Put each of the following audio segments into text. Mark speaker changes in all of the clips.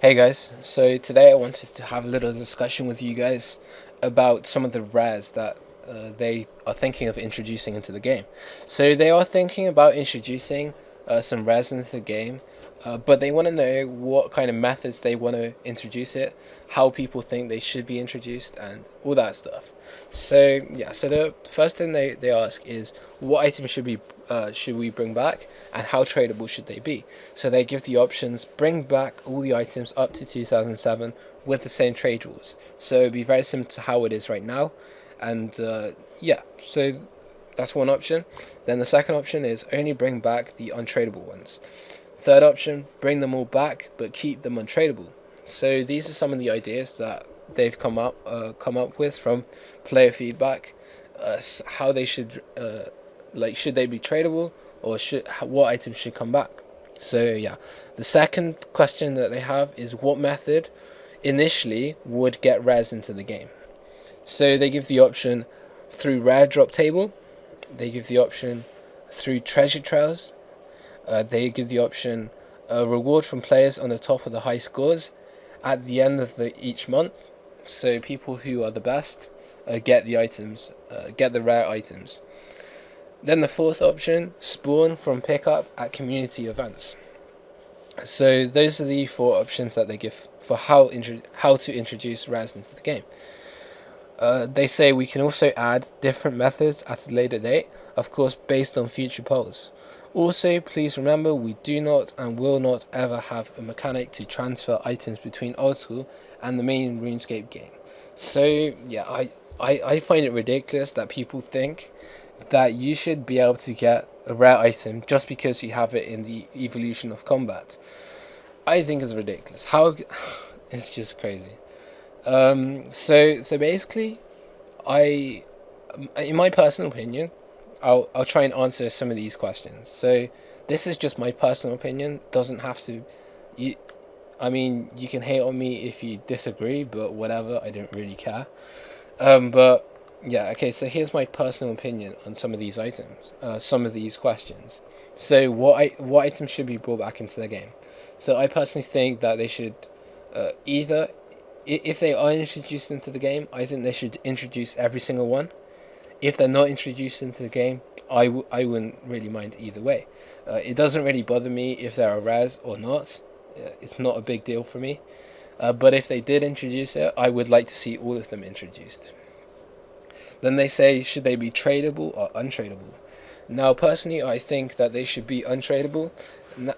Speaker 1: Hey guys, so today I wanted to have a little discussion with you guys about some of the rares that they are thinking of introducing into the game. So they are thinking about introducing some rares into the game, but they want to know what kind of methods they want to introduce it, how people think they should be introduced, and all that stuff. So yeah, so the first thing they ask is what items should we bring back, and how tradable should they be. So they give the options: bring back all the items up to 2007 with the same trade rules. So it'd be very similar to how it is right now, and yeah, so that's one option. Then the second option is only bring back the untradeable ones. Third option, bring them all back but keep them untradeable. So these are some of the ideas that they've come up with from player feedback. How they should should they be tradable, or what items should come back. So yeah, the second question that they have is what method initially would get rares into the game. So they give the option through rare drop table, they give the option through treasure trails, they give the option a reward from players on the top of the high scores at the end of each month. So people who are the best get the items, get the rare items. Then the fourth option, spawn from pickup at community events. So those are the four options that they give for how to introduce rares into the game. They say we can also add different methods at a later date, of course based on future polls. Also, please remember we do not and will not ever have a mechanic to transfer items between old school and the main Runescape game. So yeah, I find it ridiculous that people think that you should be able to get a rare item just because you have it in the evolution of combat. I think it's ridiculous. How it's just crazy. So basically, I, in my personal opinion, I'll try and answer some of these questions. So this is just my personal opinion. Doesn't have to. You, I mean, you can hate on me if you disagree, but whatever. I don't really care. But yeah, okay. So here's my personal opinion on some of these items. Some of these questions. So what items should be brought back into the game? So I personally think that they should either, if they are introduced into the game, I think they should introduce every single one. If they're not introduced into the game, I wouldn't really mind either way. It doesn't really bother me if there are rares or not. It's not a big deal for me. But if they did introduce it, I would like to see all of them introduced. Then they say, should they be tradable or untradeable? Now, personally, I think that they should be untradeable.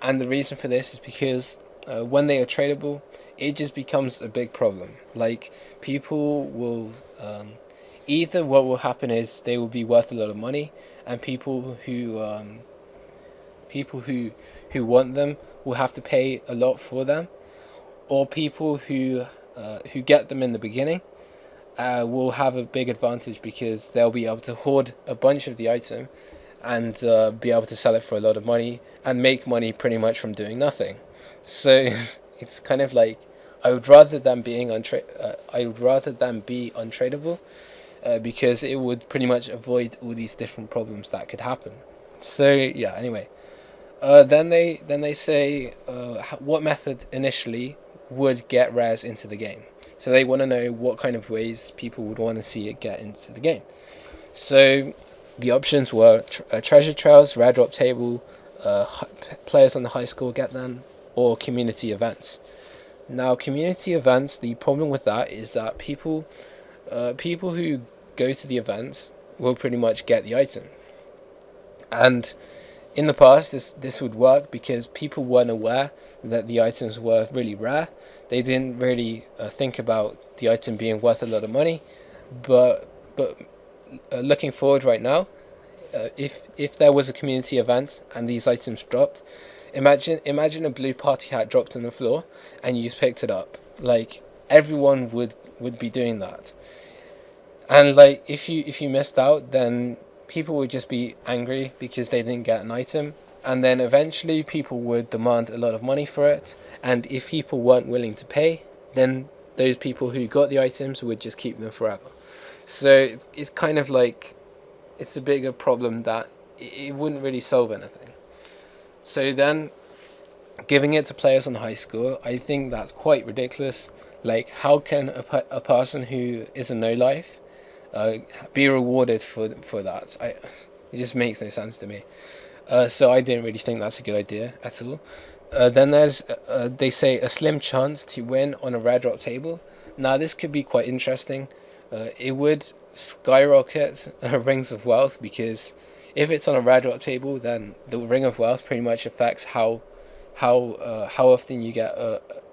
Speaker 1: And the reason for this is because when they are tradable, it just becomes a big problem. Like, people will... either what will happen is they will be worth a lot of money, and people who want them will have to pay a lot for them, or people who get them in the beginning will have a big advantage because they'll be able to hoard a bunch of the item and be able to sell it for a lot of money and make money pretty much from doing nothing. So it's kind of like I would rather than be untradeable, because it would pretty much avoid all these different problems that could happen. So yeah, anyway, then they say what method initially would get rares into the game. So they want to know what kind of ways people would want to see it get into the game. So the options were treasure trails, rare drop table, players on the high score get them, or community events. Now, community events, the problem with that is that people who go to the events will pretty much get the item. And in the past, this would work because people weren't aware that the items were really rare. They didn't really think about the item being worth a lot of money. But looking forward right now, if there was a community event and these items dropped, imagine a blue party hat dropped on the floor and you just picked it up. Like, everyone would be doing that. And like, if you missed out, then people would just be angry because they didn't get an item, and then eventually people would demand a lot of money for it. And if people weren't willing to pay, then those people who got the items would just keep them forever. So it's kind of like, it's a bigger problem that it wouldn't really solve anything. So then giving it to players on high score, I think that's quite ridiculous. Like, how can a person who is a no life uh, be rewarded for that? It just makes no sense to me. So I didn't really think that's a good idea at all. Then there's they say a slim chance to win on a rare drop table. Now this could be quite interesting. It would skyrocket rings of wealth, because if it's on a rare drop table, then the ring of wealth pretty much affects how often you get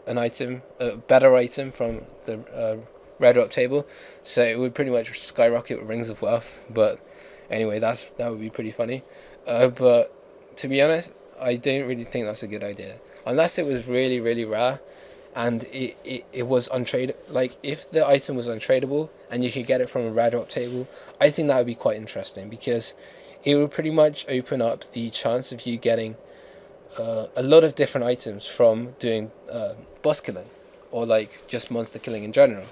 Speaker 1: an item, a better item from the rare drop table. So it would pretty much skyrocket rings of wealth. But anyway, that would be pretty funny. But to be honest, I don't really think that's a good idea. Unless it was really, really rare and it was untrade, like if the item was untradeable and you could get it from a rare drop table, I think that would be quite interesting, because it would pretty much open up the chance of you getting a lot of different items from doing boss killing, or like just monster killing in general.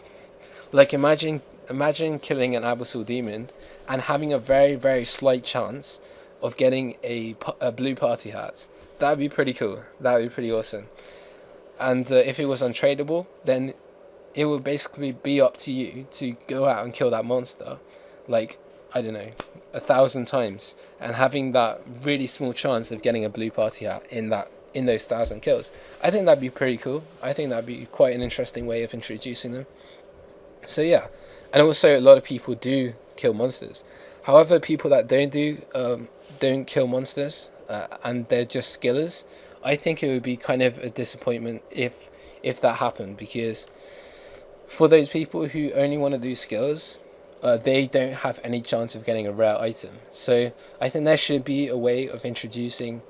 Speaker 1: Like imagine killing an abyssal demon and having a very, very slight chance of getting a blue party hat. That would be pretty cool. That would be pretty awesome. And if it was untradeable, then it would basically be up to you to go out and kill that monster, like, I don't know, 1,000 times, and having that really small chance of getting a blue party hat in those 1,000 kills. I think that'd be pretty cool. I think that'd be quite an interesting way of introducing them. So yeah, and also a lot of people do kill monsters. However, people that don't kill monsters and they're just skillers, I think it would be kind of a disappointment if that happened, because for those people who only want to do skills, they don't have any chance of getting a rare item. So I think there should be a way of introducing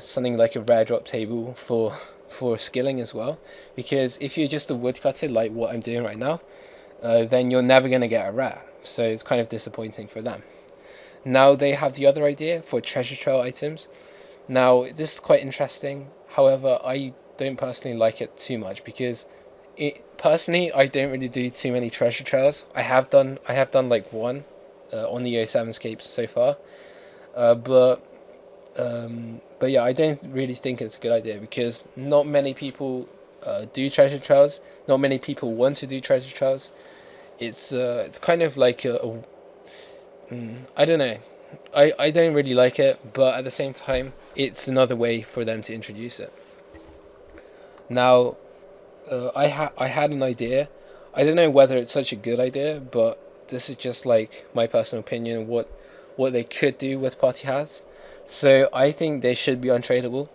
Speaker 1: something like a rare drop table for skilling as well, because if you're just a woodcutter like what I'm doing right now, then you're never going to get a rare. So it's kind of disappointing for them. Now they have the other idea for treasure trail items. Now this is quite interesting. However, I don't personally like it too much, because personally I don't really do too many treasure trails. I have done like one on the 07 scapes so far, but yeah, I don't really think it's a good idea, because not many people do treasure trails. Not many people want to do treasure trails. It's kind of like I don't know. I don't really like it, but at the same time, it's another way for them to introduce it. Now, I had an idea. I don't know whether it's such a good idea, but this is just like my personal opinion. What they could do with party hats. So I think they should be untradeable.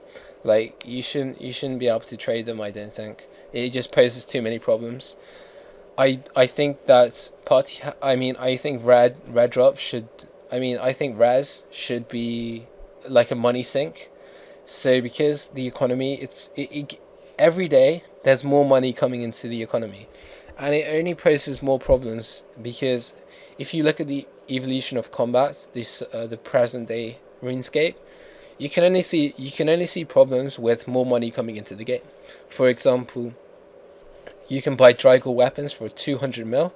Speaker 1: Like you shouldn't be able to trade them. I don't think it just poses too many problems. I think that I think red drop should. I think res should be like a money sink. So because the economy, every day there's more money coming into the economy, and it only poses more problems, because if you look at the evolution of combat, the present day Runescape, you can only see problems with more money coming into the game. For example, you can buy Drygor weapons for 200 mil,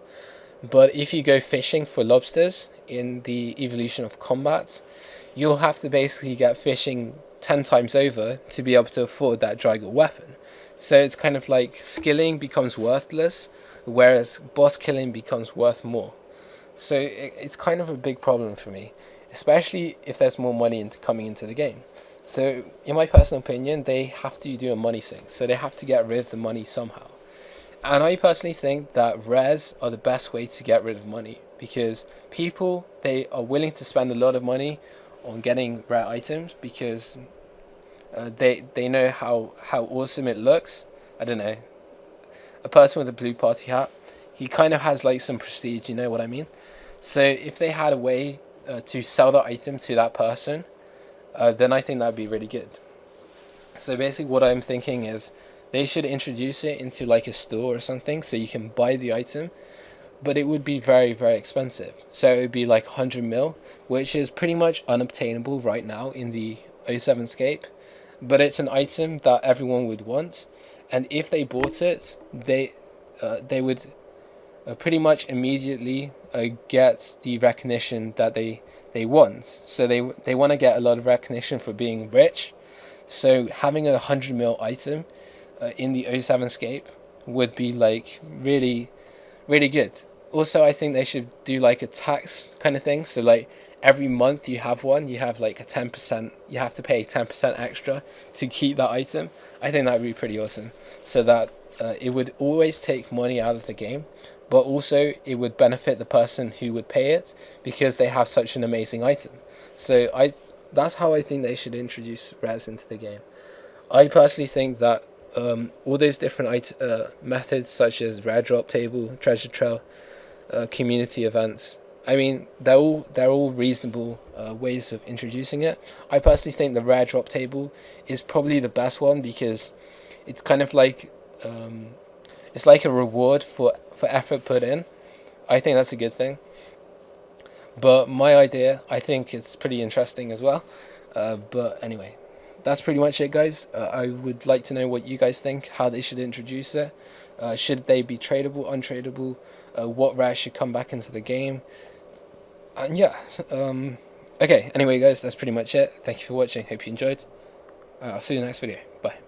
Speaker 1: but if you go fishing for lobsters in the evolution of combat, you'll have to basically get fishing 10 times over to be able to afford that Drygor weapon. So it's kind of like skilling becomes worthless, whereas boss killing becomes worth more. So it's kind of a big problem for me, especially if there's more money coming into the game. So in my personal opinion, they have to do a money sink. So they have to get rid of the money somehow. And I personally think that rares are the best way to get rid of money, because people, they are willing to spend a lot of money on getting rare items, because they know how awesome it looks. I don't know. A person with a blue party hat, he kind of has like some prestige, you know what I mean? So if they had a way to sell the item to that person, then I think that'd be really good. So basically what I'm thinking is they should introduce it into like a store or something, so you can buy the item, but it would be very, very expensive. So it would be like 100 mil, which is pretty much unobtainable right now in the 07 scape, but it's an item that everyone would want, and if they bought it, they would pretty much immediately get the recognition that they want. So they want to get a lot of recognition for being rich. So having a 100 mil item in the 07 scape would be like really really good. Also, I think they should do like a tax kind of thing. So like every month you have one, you have like a 10%. You have to pay 10% extra to keep that item. I think that would be pretty awesome. So that it would always take money out of the game, but also it would benefit the person who would pay it because they have such an amazing item. So that's how I think they should introduce res into the game. I personally think that all those different methods, such as rare drop table, treasure trail, community events, I mean, they're all reasonable ways of introducing it. I personally think the rare drop table is probably the best one because it's kind of like it's like a reward for effort put in. I think that's a good thing. But my idea, I think it's pretty interesting as well. But anyway, that's pretty much it, guys. I would like to know what you guys think, how they should introduce it. Should they be tradable, untradeable? What rare should come back into the game? And yeah, okay, anyway, guys, that's pretty much it. Thank you for watching. Hope you enjoyed. I'll see you in the next video. Bye.